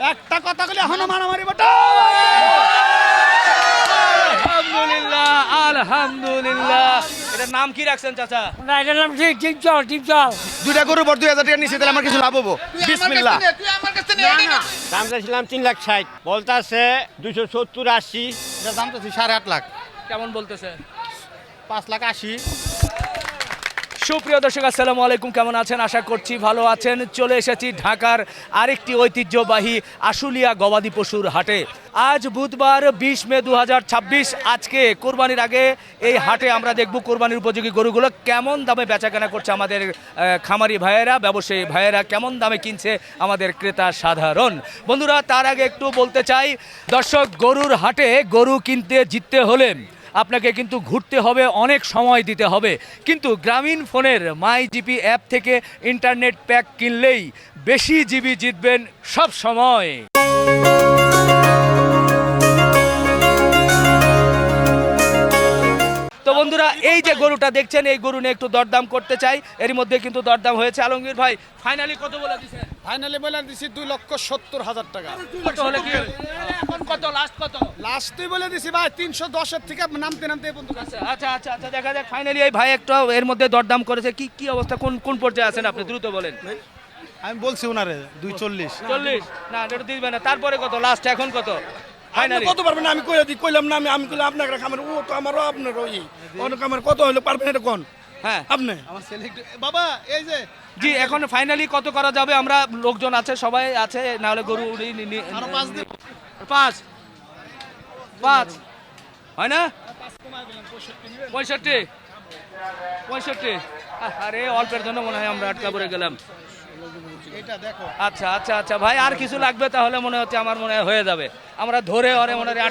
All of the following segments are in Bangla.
একটা কথা বলে এখনো মারামারি বটা। আলহামদুলিল্লাহ আলহামদুলিল্লাহ। এটার নাম কি রাখছেন চাচা? না এটার নাম টিপ চল। দুইটা গরুর পর 2000 টাকা নিছি, তাহলে আমার কিছু লাভ হবো? বিসমিল্লাহ। দাম চাইছিলাম 3,60,000, বলতাছে 270-80। এটা দাম তো 8.5 লাখ। কেমন বলতেছে? 5,80,000। সুপ্রিয় দর্শক আসসালামু আলাইকুম, কেমন আছেন? আশা করছি ভালো আছেন। চলে এসেছি ঢাকার আরেকটি ঐতিহ্যবাহী আশুলিয়া গবাদি পশুর হাটে। আজ বুধবার 20 মে 2026। আজকে কোরবানির আগে এই হাটে আমরা দেখব কোরবানির উপযোগী গরুগুলো কেমন দামে বেচাকেনা করছে আমাদের খামারি ভাইয়েরা, ব্যবসায়ী ভাইয়েরা কেমন দামে কিনছে আমাদের ক্রেতা সাধারণ বন্ধুরা। তার আগে একটু বলতে চাই দর্শক, গরুর হাটে গরু কিনতে জিততে হলে আপনাকে কিন্তু ঘুরতে হবে, অনেক সময় দিতে হবে। কিন্তু গ্রামীণ ফোনের মাই জিপি অ্যাপ থেকে ইন্টারনেট প্যাক কিনলেই বেশি জিবি জিতবেন সব সময়। তো বন্ধুরা, এই যে গরুটা দেখছেন, এই গরু নিয়ে একটু দরদাম করতে চাই। এর মধ্যে কিন্তু দরদাম হয়েছে। আলমগীর ভাই, ফাইনালি কত বলে দিচ্ছেন? ফাইনালি বলে দিছি 2,70,000 টাকা। কত হলে কি হবে? এখন কত লাস্ট কত? লাস্টই বলে দিছি ভাই 310 এর থেকে নামতে এই পর্যন্ত। আচ্ছা আচ্ছা আচ্ছা, দেখা যাক। ফাইনালি এই ভাই একটা এর মধ্যে দরদাম করেছে। কি কি অবস্থা, কোন কোন পর্যায়ে আছেন আপনি? দ্রুত বলেন। আমি বলছি ওনারে 240। 40 না, এটা দিবে না। তারপরে কত লাস্ট? এখন কত ফাইনালি? কত পারবেন? আমি কইলাম না, আমি কইলাম আপনার খামার, ও তো আমারও আপনার ওই অনেক আমার কত হলো পারবেন এটা কোন হ্যাঁ আপনি? আমার ছেলে বাবা এই যে জি, এখন ফাইনালি কত করা যাবে? আমরা লোকজন আছে, সবাই আছে, না হলে গরু আরো 5 দিন। 5 হয় না? 65 আরে অল্পের জন্য মনে হয় আমরা আটকা পড়ে গেলাম। এটা দেখো। আচ্ছা আচ্ছা আচ্ছা ভাই, আর কিছু লাগবে তাহলে? মনে হচ্ছে আমার মনে হয় হয়ে যাবে। আমরা ধরে ওরে মনে হয়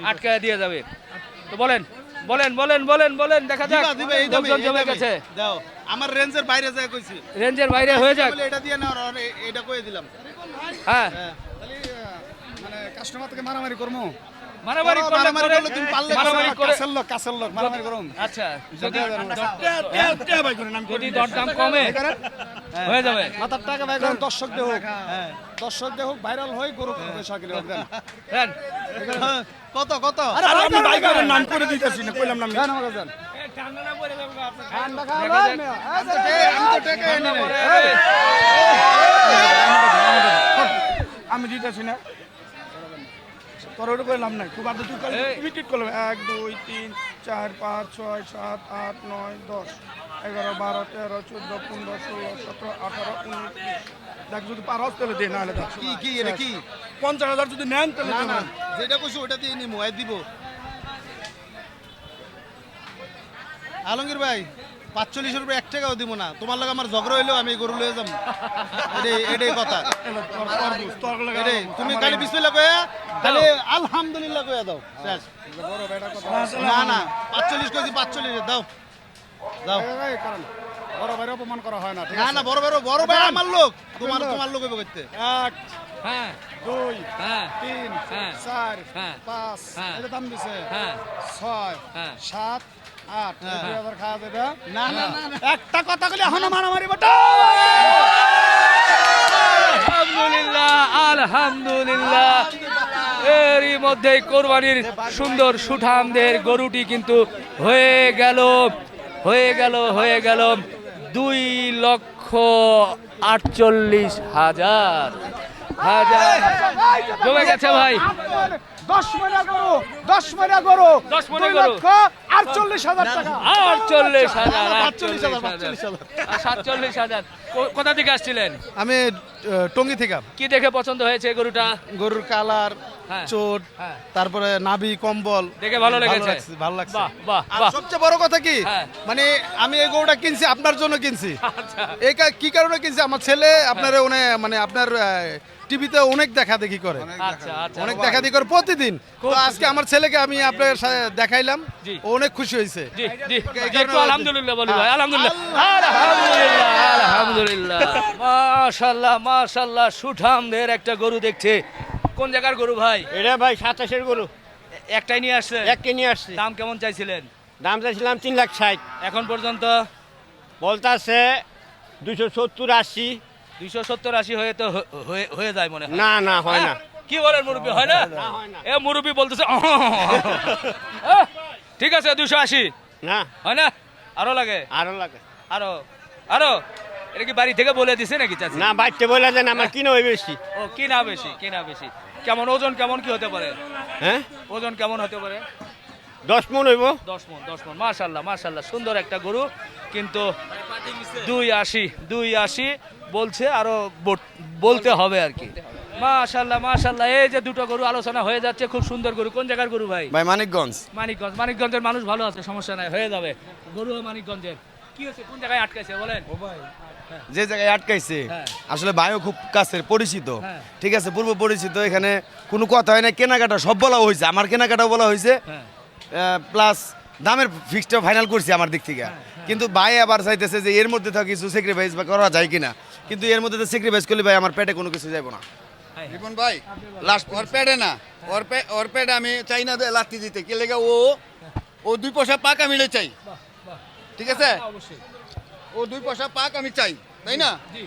আটকায় দিয়ে যাবে। তো বলেন বলেন বলেন বলেন বলেন, দেখা যাক। দিবা এই দামে, লোকজন এই জমে দামে। গেছে। দাও, আমার রেঞ্জের বাইরে যায় কইছি। রেঞ্জের বাইরে হয়ে যাক। বলে এটা দিয়ে না, আর এটা কই দিলাম। হ্যাঁ, খালি মানে কাস্টমার থেকে মারামারি করমু। মারামারি করলে মারামারি করলে তুমি পারলে মারামারি করে কাছের লোক মারামারি করুম। আচ্ছা, যদি ভাই করেন আমি যদি দরদাম কমে হয়ে যাবে। মাথার টাকা ভাই করেন, দর্শক দেহ। হ্যাঁ, দর্শক দেহ ভাইরাল হই, গরু পয়সা কিনে দেন। দেন। কত কত? আর আমি ভাই করেন নাম করে দিতেছি না, কইলাম না আমি। দেন আমাকে দেন। ঠান্ডা খাওয়া আমি তো টাকা এনে নাই। আমি দিতেছি না, তোর ওটা কইলাম না। খুব আদর তুই তুমি ঠিক করলাম। 1 2 3 4 5 6 7 8 9 10 11 12 13 14 15 16 17 18 19 20। দেখ যদি পার হস তাহলে দে, না হলে দেখ। কি এটা কি? 50,000 যদি নেন তাহলে না না, দেবেন। যেটা কইছো ওটা দিয়ে নিমু, আই দিব। আলমগীর ভাই 45 রুপয়ে 1 টাকাও দিব না। তোমার লগে আমার ঝগড়া হইলো, আমি এই গরু লয়ে যাম। এটাই কথা। এটাই তুমি খালি বিসমিল্লাহ কইয়া, খালি আলহামদুলিল্লাহ কইয়া দাও, শেষ। না না, 45 কইছি, 45 দাও দাও। বড় ভাইরে অপমান করা হয় না, ঠিক আছে? না না, বড় ভাই আমার লোক, তোমার লোক হইব কইতে। 1 হ্যাঁ 2 হ্যাঁ 3 হ্যাঁ 4 হ্যাঁ 5 হ্যাঁ এটা দাম দিছে। হ্যাঁ 6 হ্যাঁ 7 8 হ্যাঁ। 2000 খাওয়া দেবে। না না, একটা কথা কইলে এখনো মারামারি বটা। আলহামদুলিল্লাহ আলহামদুলিল্লাহ। এরই মধ্যে কোরবানির সুন্দর সুঠামদের গরুটি কিন্তু হয়ে গেল 2,48,000 জমে গেছে ভাই। 10 মণা গরু 10 মণা গরু 10 মণে গরু 2,48,000 টাকা। 47,000 কোথা থেকে আসছিলেন? আমি টঙ্গী থেকে। কি দেখে পছন্দ হয়েছে গরুটা? গরুর কালার, হ্যাঁ। চোট, হ্যাঁ। তারপরে নাভি, কম্বল দেখে ভালো লেগেছে? ভালো লাগছে। বাহ বাহ আর বাহ। সবচেয়ে বড় কথা কি, হ্যাঁ। মানে আমি এই গরুটা কিনছি আপনার জন্য কিনছি। আচ্ছা এই কি কারণে কিনছি, আমার ছেলে আপনার মানে আপনার টিভিতে অনেক দেখা দেখি করে, আচ্ছা আচ্ছা অনেক দেখা দেখি করে প্রতিদিন। তো আজকে আমার ছেলেকে আমি আপনার সাথে দেখাইলাম, জি। ও অনেক খুশি হয়েছে। জি জি এই কারণে একটু আলহামদুলিল্লাহ বলি ভাই। আলহামদুলিল্লাহ আলহামদুলিল্লাহ আলহামদুলিল্লাহ। মাশাআল্লাহ মাশাআল্লাহ, সুঠামদের একটা গরু দেখছে। কোন জায়গার গরু ভাই? এটা ভাই 27-এর গরু, একটাই নিয়ে আসছে? এককে নিয়ে আসছি। দাম কেমন চাইছিলেন দাম চাইছিলাম 3,60,000, এখন পর্যন্ত? বলতাছে 270-80। 270-80 হয়ে তো হয়ে যায় মনে হয়। না না হয় না। কি বলেন মুরব্বী, হয় না? হয় না। এ মুরব্বী বলতেছে ঠিক আছে 280 না হয় না? আরো লাগে? আরো লাগে। আরো আরো এটা কি বাড়ি থেকে বলে দিছে নাকি চাচি? না বাইতে বলে দেন আমার কিনে ওই বেশি। ও কিনা বেশি, কিনা বেশি। কেমন ওজন, কেমন কি হতে পারে? হ্যাঁ ওজন কেমন হতে পারে? 10 মণ হইব। 10 মণ, 10 মণ। মাশাআল্লাহ মাশাআল্লাহ, সুন্দর একটা গরু, কিন্তু 280 বলছে, আরো বলতে হবে আর কি। মাশাআল্লাহ মাশাআল্লাহ, এই যে দুটো গরু আলোচনা হয়ে যাচ্ছে, খুব সুন্দর গরু। কোন জায়গার গরু ভাই? ভাই মানিকগঞ্জ। মানিকগঞ্জের মানুষ ভালো আছে, সমস্যা নাই, হয়ে যাবে। গরু মানিকগঞ্জের কি হচ্ছে, কোন জায়গায় আটকাইছে বলেন? যে জায়গায় আটকাইছে হ্যাঁ। আসলে ভাইও খুব কাছের পরিচিত, হ্যাঁ। ঠিক আছে, পূর্ব পরিচিত। এখানে কোনো কথা হয় না, কেনাকাটা সব বলা হয়েছে, আমার কেনাকাটাও বলা হয়েছে, হ্যাঁ প্লাস দামের ফিক্সটা ফাইনাল করছি আমার দিক থেকে। কিন্তু ভাই আবার চাইতেছে যে এর মধ্যে তো কিছু স্যাক্রিফাইস বা করা যায় কিনা, কিন্তু এর মধ্যে তো স্যাক্রিফাইস করলে ভাই আমার পেটে কোনো কিছু যাইব না। রিপন ভাই লাস্ট ওর প্যাডে না, ওর প্যাডে আমি চাই না লাত্তি দিতে, কে লেগে ও 2 পয়সা পাক আমি চাই, ঠিক আছে? অবশ্যই। ও 2 পয়সা পাক আমি চাই, তাই না? জি।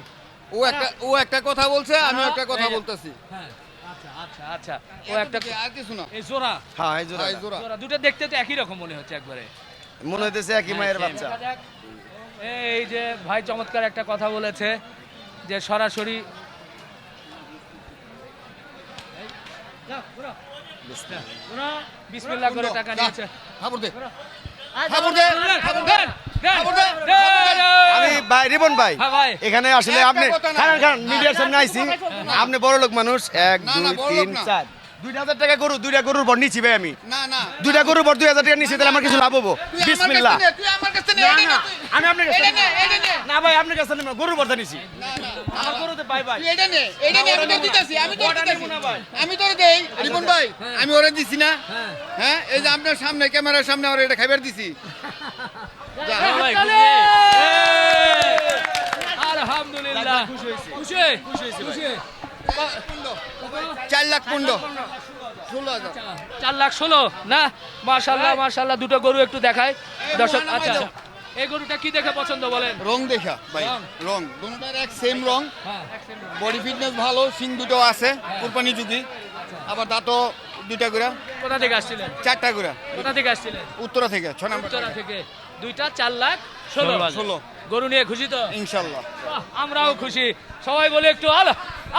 ও একটা কথা বলছে, আমি একটা কথা বলতেছি। হ্যাঁ আচ্ছা আচ্ছা আচ্ছা, ও একটা আর কিছু না। এই জোড়া, হ্যাঁ এই জোড়া এই জোড়া। জোড়া দুটো দেখতে তো একই রকম মনে হচ্ছে একবারে। মনে হইতেছে একই মায়ের বাচ্চা। দেখা যাক। এই যে ভাই চমৎকার একটা কথা বলেছে যে সরাসরি বিসমিল্লাহ করে টাকা নিয়েছে। খাবার দে। আমি ভাই রিপন ভাই, হ্যাঁ ভাই। এখানে আসলে একটা আপনি কথা না। মিডিয়ার সামনে আইছি, আপনি বড় লোক মানুষ, 1 না, 2 না, বড় 3 লোক না। 4 2,000 টাকা গরু, 2টা গরুর বর নিচ্ছি ভাই আমি, না না 2টা গরুর বর 2,000 টাকা নিচ্ছি, তাহলে আমার কিছু লাভ হবো? তুই আমার বিসমিল্লাহ। কাছে নে, তুই আমার কাছে নে, না, এইটা না, নে, তুই। আমি আপনার কাছে এইটা নে, এইটা নে। না ভাই, আপনার কাছে নিব, গরুর বর্দা নিছি। না, না, আমার গরুতে ভাই ভাই তুই এইটা নে, এইটা নে, আমি তোর দিতেছি, আমি তোর ওটা দিতেছি। নিবো না ভাই। আমি তোর দেই, রিপন ভাই, আমি ওরে দিছি না? হ্যাঁ, এই যে আপনার সামনে, ক্যামেরার সামনে ওরে এটা খাইবার দিছি। যা। আলহামদুলিল্লাহ, খুশি খুশি 4,15,16,000 4,16,000 না? মাশাআল্লাহ মাশাআল্লাহ, দুটো গরু একটু দেখায় দর্শক। আচ্ছা এই গরুটা কি দেখে পছন্দ বলেন? রং দেখা ভাই, রং? রং দুটোটার এক সেম রং, হ্যাঁ বডি ফিটনেস ভালো, সিং দুটো আছে কুরবানি যুগি, আবার দাঁতও 2টা করে, কোথা থেকে আসছিলেন? 4টা করে, কোথা থেকে আসছিলেন? উত্তরা থেকে 6 নম্বর উত্তরা থেকে। দুইটা 4,16,000 16 গরু নিয়ে খুশি তো? ইনশাল্লাহ। বাহ, আমরাও খুশি। সবাই বলে একটু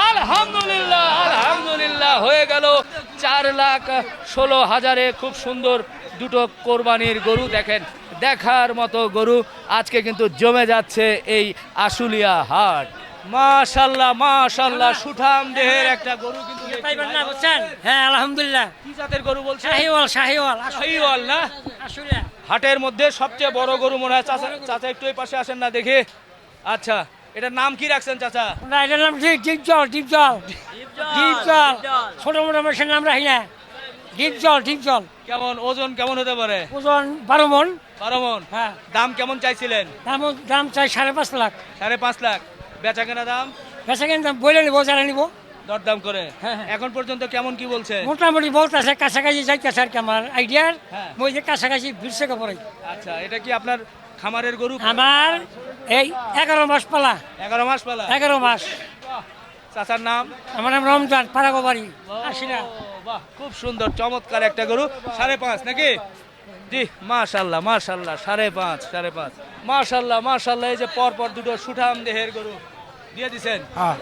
আলহামদুলিল্লাহ। আলহামদুলিল্লাহ, হয়ে গেল 4,16,000-এ খুব সুন্দর দুটো কোরবানির গরু। দেখেন, দেখার মতো গরু। আজকে কিন্তু জমে যাচ্ছে এই আশুলিয়া হাট। মাশাআল্লাহ মাশাআল্লাহ, সুঠাম দেহের একটা গরু কিন্তু দেখছি পাইবেন ভাই। না বুঝছেন? হ্যাঁ আলহামদুলিল্লাহ। কি জাতের গরু বলছে? শাহিওয়াল শাহিওয়াল শাহিওয়াল না? আসলে হাটের মধ্যে সবচেয়ে বড় গরু মনে হয়। চাচা চাচা একটু এই পাশে আসেন না দেখি। আচ্ছা, এটার নাম কি রাখছেন চাচা? না এটার নাম ডিপজল ডিপজল ডিপজল ছোট মোটো মেশিন নাম রাখি না, ডিপজল। কেমন ওজন, কেমন হতে পারে? ওজন 12 মণ। 12 মণ। হ্যাঁ, দাম কেমন চাইছিলেন? দাম চাই 5.5 লাখ। 5.5 লাখ। বেচা কেনা দাম বেচা কেন দাম বলে নিবো, যারা নিবো দরদাম করে। হ্যাঁ, হ্যাঁ। এখন পর্যন্ত কেমন কি বলছে? মোটামুটি বলতেছে কাছাকাছি যাইতেছে আর কি আমার আইডিয়ার। হ্যাঁ। মই যে কাছাকাছি 20 টাকা পড়ে। আচ্ছা, এটা কি আপনার খামারের গরু? আমার এই 11 মাস পালা। 11 মাস পালা। 11 মাস। বাহ, চাচার নাম? আমার নাম রমজান, পাড়াগোবাড়ি আসিনা। বাহ, খুব সুন্দর চমৎকার একটা গরু। 5.5 নাকি? জি, মাশাআল্লাহ মাশাআল্লাহ, 5.5 মাশাআল্লাহ মাশাআল্লাহ। এই যে পর পর দুটো সুঠাম দেহের গরু দিয়ে দিছেন। হ্যাঁ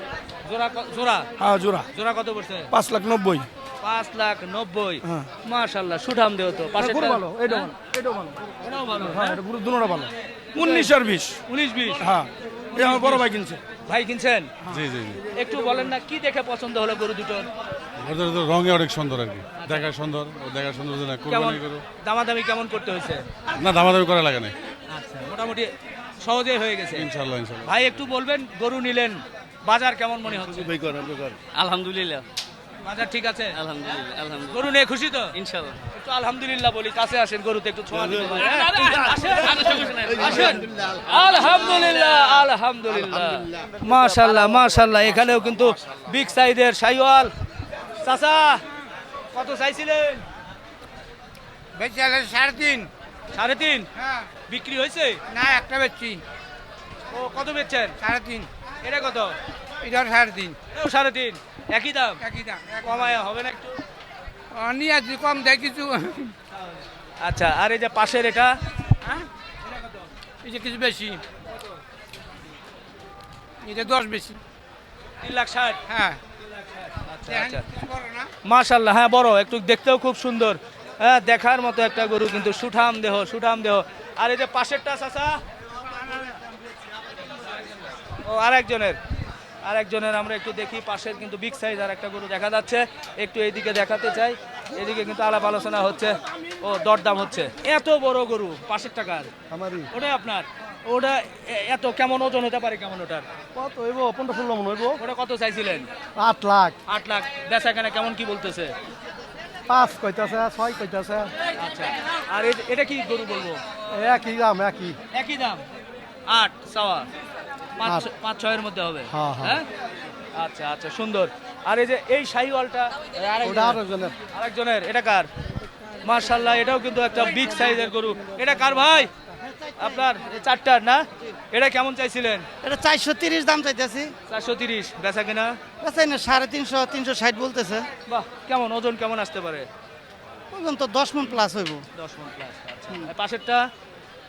জোড়া জোড়া হ্যাঁ জোড়া জোড়া কত পড়ছে? 5,90,000। 5,90,000। হ্যাঁ। মাশাআল্লাহ, সুঠাম দেহ তো। পাশে গরু ভালো, এটাও ভালো, এটাও ভালো। এটাও ভালো। হ্যাঁ এটা পুরো দুটোটা ভালো। 19 আর 20। 19-20 হ্যাঁ, এটা আমার বড় ভাই কিনছে। ভাই কিনছেন? জি জি জি একটু বলেন না কি দেখে পছন্দ হলো গরু দুটোর? ওদের তো রঙে অনেক সুন্দর আর কি, দেখা সুন্দর, ও দেখা সুন্দর না কেমন কোরবানি করো দামাদামি কেমন করতে হয়েছে? না, দামাদামি করা লাগে না, আচ্ছা, মোটামুটি সহজেই হয়ে গেছে। ইনশাল্লাহ ইনশাল্লাহ। ভাই একটু বলবেন, গরু নিলেন, বাজার কেমন মনে হচ্ছে? আলহামদুলিল্লাহ বাজার ঠিক আছে? আলহামদুলিল্লাহ আলহামদুলিল্লাহ গরু নিয়ে খুশি তো? ইনশাআল্লাহ। একটু আলহামদুলিল্লাহ বলি, কাছে আসেন, গরুতে একটু ছোঁয়া দিতে পারেন। আসেন। আলহামদুলিল্লাহ আলহামদুলিল্লাহ, মাশাআল্লাহ মাশাআল্লাহ। এখানেও কিন্তু বিগ সাইজের শাহিওয়াল। চাচা কত চাইছিলেন? 3.5। 3.5? বিক্রি হয়েছে? না, একটা বেচছি। ও কত বেচছেন? 3.5। এটা কত? এটা 3.5 এও 3.5 একই দাম একই দাম কমায় হবে না একটু? নিয়ে আসি কম দেয় কিছু আচ্ছা আর এই যে পাশের এটা এই যে কিছু বেশি এটা 10 বেশি 3,60,000 হ্যাঁ আচ্ছা আচ্ছা মাশাআল্লাহ, হ্যাঁ বড়, একটু দেখতেও খুব সুন্দর, হ্যাঁ দেখার মতো একটা গরু, কিন্তু সুঠাম দেহ সুঠাম দেহ। আর এই যে পাশেরটা চাচা, ও আরেকজনের আমরা একটু দেখি, পাশের কিন্তু বিগ সাইজ আর একটা গরু দেখা যাচ্ছে, একটু এইদিকে দেখাতে চাই, এদিকে কিন্তু আলাপ আলোচনা হচ্ছে, ও দরদাম হচ্ছে। এত বড় গরু পাশের টাকার আমারই ওটাই আপনার, ওটা এত কেমন ওজন হতে পারে, কেমন ওটার কত হইব 15-16 মন হইব। ওটা কত চাইছিলেন? 8 লাখ 8 লাখ। বেচা কেনা কেমন কি বলতেছে? 5 কইতাছে 6 কইতাছে। আচ্ছা আর এটা কি গরু বলবো? একই দাম একই। একই দাম 8 সাওয়া 5-6 এর মধ্যে হবে। হ্যাঁ, হ্যাঁ। হ্যাঁ আচ্ছা আচ্ছা সুন্দর। আর এই যে এই শাহিওয়ালটা ওটা আরেকজনের। আরেকজনের, এটা কার? মাশাআল্লাহ, এটাও কিন্তু একটা বিগ সাইজের গরু। এটা কার ভাই? আপনার? এই চারটার না? এটা কেমন চাইছিলেন? এটা 430 দাম চাইতেছি। 430। বেচা কিনা? বেচাই না 350 360 বলতেছে। বাহ, কেমন ওজন কেমন আসতে পারে? ওজন তো 10 মন প্লাস হইব। 10 মণ প্লাস। আচ্ছা আর পাশেরটা?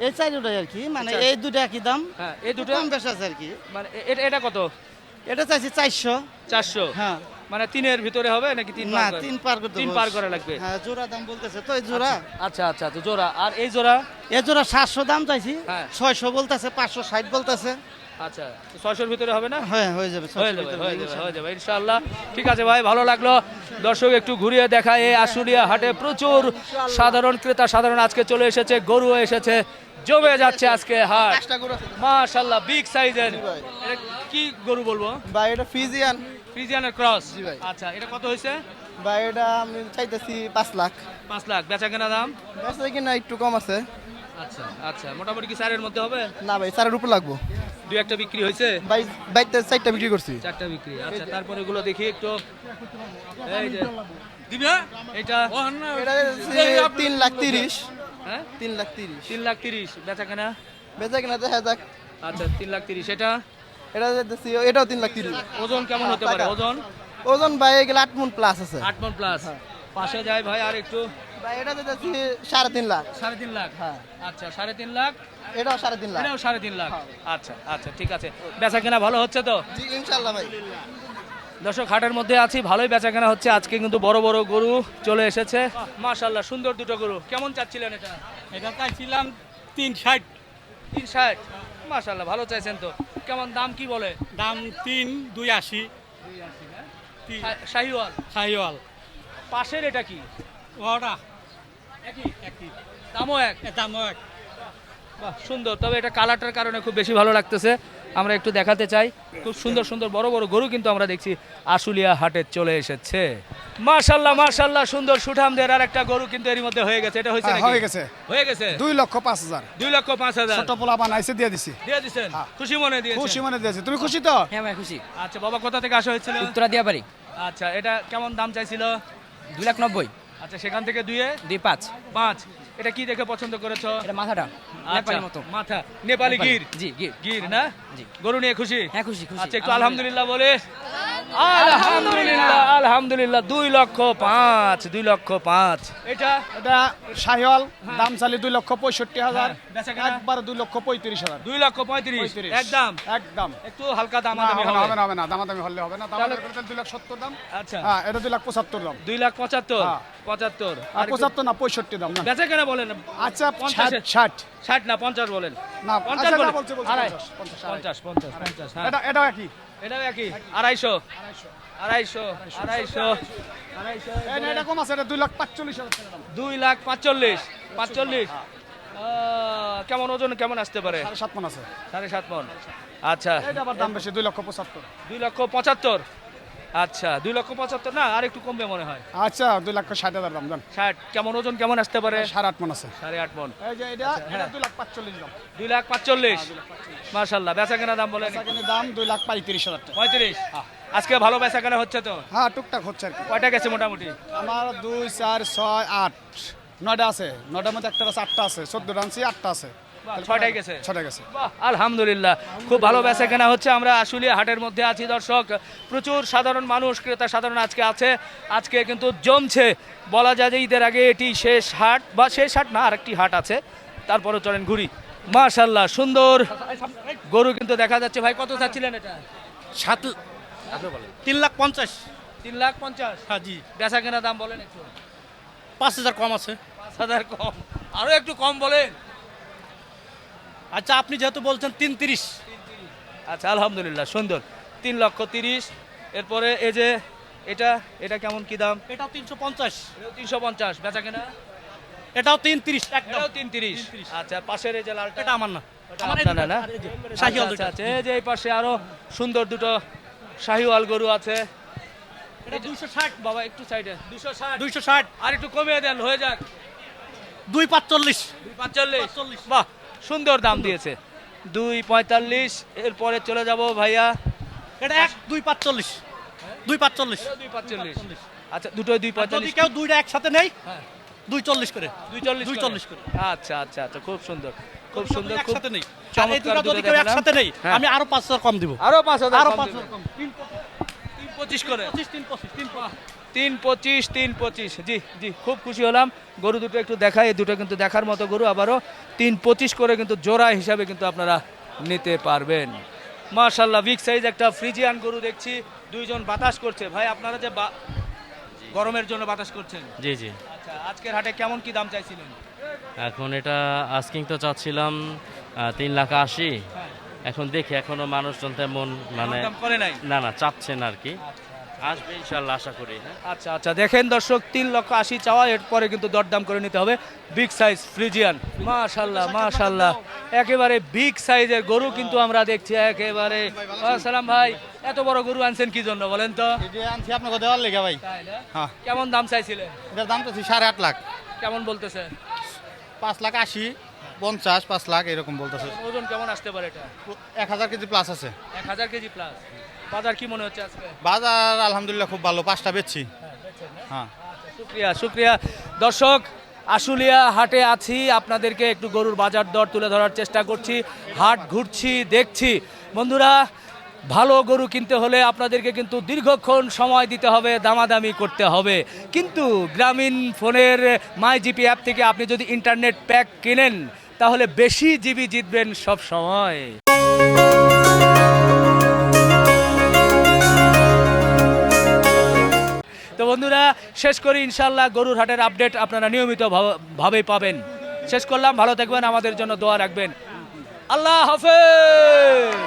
এই চাইটাই আর কি, মানে আচ্ছা। এই দুটো একই দাম। হ্যাঁ এই দুটো কম বেশি আছে আর কি। মানে এটা কত? এটা চাইছি 400। 400। হ্যাঁ মানে 3-এর ভিতরে হবে নাকি 3 না পার করে? 3 পার করতে 3 পার করা লাগবে। হ্যাঁ জোড়া দাম বলতেছে তো, এই জোড়া। আচ্ছা আচ্ছা আচ্ছা জোড়া। আর এই জোড়া? এই জোড়া 700 দাম চাইছি। হ্যাঁ। 600 বলতেছে, 560 বলতেছে। আচ্ছা 600-এর ভিতরে হবে না? হ্যাঁ হয়ে যাবে, হয়ে যাবে ইনশাআল্লাহ। ঠিক আছে ভাই, ভালো লাগলো। দর্শক একটু ঘুরিয়ে দেখায়, এই আশুলিয়া হাটে প্রচুর সাধারণ ক্রেতা সাধারণ আজকে চলে এসেছে, গরুও এসেছে, জমে যাচ্ছে আজকে হাট। মাশাআল্লাহ বিগ সাইজের। এটা কি গরু বলবো? ভাই এটা ফিজিয়ান। ফ্রিজিয়ানের ক্রস। জি ভাই। আচ্ছা এটা কত হয়েছে? ভাই এটা আমি চাইতেছি 5 লাখ। 5 লাখ। বেচা কেনা দাম? বেচা কিনা একটু কম আছে। আচ্ছা আচ্ছা মোটামুটি কি 4-এর মধ্যে হবে? না ভাই 4-এর উপর লাগবো। 2-1টা বিক্রি হয়েছে? ভাই বাইতে 4টা বিক্রি করছি। 4টা বিক্রি। আচ্ছা তারপরে এগুলো দেখি একটু। এই যে দিবে এটা এটা 3,30,000। হ্যাঁ 3,30,000। 3,30,000 বেচা কেনা? বেচা কিনা দেখা যাক। আচ্ছা 3,30,000। এটা এটা দিতেছি, এটাও 3,30,000। ওজন কেমন হতে পারে? ওজন ওজন ভাই এগুলো 8 মন প্লাস আছে। 8 মণ প্লাস। পাশে যায় ভাই আর একটু। ভাই এটা দিতেছি 3.5 লাখ। 3.5 লাখ। হ্যাঁ। আচ্ছা 3.5 লাখ। এটাও 3.5 লাখ। এটাও 3.5 লাখ। আচ্ছা আচ্ছা ঠিক আছে। বেচা কেনা ভালো হচ্ছে তো? জি ইনশাআল্লাহ ভাই। দর্শক হাটের মধ্যে আছি, ভালোই বেচা কেনা হচ্ছে আজকে, কিন্তু বড় বড় গরু চলে এসেছে। মাশাআল্লাহ সুন্দর দুটো গরু। কেমন চাচ্ছিলেন এটা? এটা চাইছিলাম 360 360। মাশাআল্লাহ ভালো চাইছেন তো। কেমন দাম কি বলে? দাম 3,280 শাহিওয়াল। শাহিওয়াল পাশের এটা কি? ওটা একই একই দামও এক? দামও এক। বাহ সুন্দর, তবে এটা কালারটার কারণে খুব বেশি ভালো লাগতেছে। আমরা একটু দেখাতে চাই, খুব সুন্দর সুন্দর বড় বড় গরু কিন্তু আমরা দেখছি আশুলিয়া হাটে চলে এসেছে। মাশাআল্লাহ মাশাআল্লাহ সুন্দর সুঠামদের আর একটা গরু কিন্তু এর মধ্যে হয়ে গেছে। এটা হয়েছে নাকি? হয়ে গেছে। হয়ে গেছে 2,05,000। 2,05,000 ছোট পোলা বানাইছে দিয়ে দিছি। দিয়ে দিছেন? খুশি মনে দিয়েছেন? খুশি মনে দিয়েছে। তুমি খুশি তো? হ্যাঁ ভাই খুশি। আচ্ছা বাবা কোথা থেকে আসা হয়েছিল? উত্তরা দিয়া পারি আচ্ছা এটা কেমন দাম চাইছিল? 2,90,000 আচ্ছা সেখান থেকে 2.5 5 এটা কি দেখে পছন্দ করেছো? এটা মাথাটা আচ্ছা, নেপালি মতো। মাথা নেপালি গির। জি গির। গির না? জি। গরু নিয়ে খুশি? হ্যাঁ খুশি খুশি। আচ্ছা একটু আলহামদুলিল্লাহ বলে। আলহামদুলিল্লাহ আলহামদুলিল্লাহ। 2,05,000 2,05,000 এটা এটা শাহিওয়াল, দাম চালি 2,65,000। বেচা কেনা? একবার 2,35,000। 2,35,000 একদম। একদম। একটু হালকা দাম না, দামি হবে না, হবে। হবে না, হবে না, দামাদামি হলে হবে না। তাহলে- দামাদামি করতে 2,70,000 দাম। আচ্ছা হ্যাঁ, এটা 2,75,000 দাম। 2,75,000 হ্যাঁ। 75 আর 75 না, 65 দাম না। বেচা কেনা বলেন। আচ্ছা 50 60 60 না 50 বলেন। না, 50 আচ্ছা, বলেন। না, বলছি, আড়াই। 50 50 50 হ্যাঁ। এটাও একই। এটাও একই 250 250 250 এটা কম আছে, এটা 2,45,000 টাকা দাম। 2,45,000 45 কেমন ওজন কেমন আসতে পারে? 7.5 মণ আছে। 7.5 মণ। আচ্ছা এটা আবার দাম বেশি, 2,75,000। 2,75,000 আচ্ছা 2,75,000 না আর একটু কমবে মনে হয়। আচ্ছা 2,60,000 দাম দেন। 60 কেমন ওজন কেমন আসতে পারে? 8.5 মণ আছে। 8.5 মণ। এই যে এটা 2,45,000 দাম। 2,45,000 মাশাআল্লাহ। বেচা কেনা দাম বলেন? সেখানে দাম 2,35,000 টাকা। 35 আজকে ভালো বেচা কেনা হচ্ছে তো? হ্যাঁ টুকটাক হচ্ছে আর কি। কয়টা গেছে মোটামুটি? আমার 2, 4, 6, 8 9টা আছে। 9টার মধ্যে একটা আছে, 8টা আছে, 14টা আনছি, 8টা আছে। ছয়টায় গেছে 6টা গেছে। বাহ, আলহামদুলিল্লাহ খুব ভালো বেচা কেনা হচ্ছে। আমরা আশুলিয়া হাটের মধ্যে আছি দর্শক, প্রচুর সাধারণ মানুষ ক্রেতা সাধারণ আজকে আছে। আজকে কিন্তু জমছে, বলা যায় যে ঈদের আগে এটি শেষ হাট, বা শেষ হাট না, আরেকটি হাট আছে। তারপরে চলেন ঘুরি। মাশাআল্লাহ সুন্দর গরু কিন্তু দেখা যাচ্ছে। ভাই কত চাচ্ছিলেন এটা? 3,50,000। 3,50,000। হ্যাঁ জি, বেচা কেনা দাম বলেন একটু। 5,000 কম আছে। 5,000 কম, আরো একটু কম বলেন। আচ্ছা, আপনি যেহেতু বলছেন 3,30,000। আচ্ছা আলহামদুলিল্লাহ সুন্দর, 3,30,000। এরপরে এই যে এটা এটা কেমন কি দাম? এটাও 350। 350। বেচা কেনা এটাও 3,30,000 একদম। এটাও 330। আচ্ছা, পাশের এই যে লালটা এটা আমার না, ওটা আমার আপনার না, না? এই যে শাহিওয়াল আচ্ছা, দুটো। আচ্ছা, এই যে এই পাশে আরো সুন্দর দুটো শাহিওয়াল গরু আছে। এটা 260 বাবা একটু সাইডে 260। 260 আর একটু কমিয়ে দেন, হয়ে যাক 245। 245। বাহ, সুন্দর দাম দিয়েছে 245। এরপরে চলে যাব ভাইয়া, এটা 245। 245। 245। আচ্ছা, দুটোই যদি 245। কেউ দুইটা একসাথে নেই হ্যাঁ। 240 করে। 240 করে। আচ্ছা আচ্ছা আচ্ছা, খুব সুন্দর খুব সুন্দর, খুব একসাথে নেই। আর এই চমৎকার দুটো দুটো যদি কেউ দেখালাম। একসাথে নেই, হ্যাঁ। আমি আরো 5,000 কম দিব। আরো 5,000 আরো কম 5,000 দিবেন। কম। 325 করে। 325। 325। জি জি, খুব খুশি হলাম। গরু দুটো একটু দেখাই, এই দুটো কিন্তু দেখার মতো গরু। আবারও 325 করে কিন্তু জোড়া হিসাবে কিন্তু আপনারা নিতে পারবেন। মাশাআল্লাহ, বিগ সাইজ একটা ফ্রিজিয়ান গরু দেখছি। দুইজন বাতাস করছে। ভাই আপনারা যে গরমের জন্য বাতাস করছেন, জি জি। আচ্ছা আজকের হাটে কেমন কি দাম চাইছিলেন? এখন এটা আস্কিং তো চাচ্ছিলাম 3,80,000। এখন দেখি, এখনো মানুষজন তেমন মানে দাম করে নাই। না না চাচ্ছেন আর কি, আসবে ইনশাল্লাহ আশা করি। হ্যাঁ, আচ্ছা আচ্ছা, দেখেন দর্শক, 3,80,000 চাওয়া, এরপরে কিন্তু দরদাম করে নিতে হবে। বিগ সাইজ ফ্রিজিয়ান, মাশাআল্লাহ মাশাআল্লাহ, একেবারে বিগ সাইজের গরু কিন্তু আমরা দেখছি একেবারে। আসসালাম ভাই, এত বড় গরু আনছেন কি জন্য বলেন তো? আনছি আপনাকে দেওয়ার লেগে ভাই। তাই না? হ্যাঁ। কেমন দাম চাইছিলেন? এটার দাম তো 8.5 লাখ। কেমন বলতেছে? 5,80,000, 50, 5 লাখ এরকম বলতেছে। ওজন কেমন আসতে পারে এটা? 1,000 কেজি প্লাস আছে। 1,000 কেজি প্লাস। বাজার কি মনে হচ্ছে আজকে? বাজার আলহামদুলিল্লাহ খুব ভালো, 5টা বেচছি। হ্যাঁ। শুক্রিয়া শুক্রিয়া। দর্শক, আশুলিয়া হাটে আছি, আপনাদেরকে একটু গরুর বাজার দর তুলে ধরার চেষ্টা করছি। হাট ঘুরছি, দেখছি। বন্ধুরা, ভালো গরু কিনতে হলে আপনাদেরকে কিন্তু দীর্ঘক্ষণ সময় দিতে হবে, দামাদামি করতে হবে। কিন্তু গ্রামীণ ফোনের মাই জিপি অ্যাপ থেকে আপনি যদি ইন্টারনেট প্যাক কেনেন, তাহলে বেশি জিবি জিতবেন সব সময়। তো বন্ধুরা, শেষ করি ইনশাল্লাহ। গরুর হাটের আপডেট আপনারা নিয়মিত ভাবে পাবেন। শেষ করলাম, ভালো থাকবেন, আমাদের জন্য দোয়া রাখবেন। আল্লাহ হাফেজ।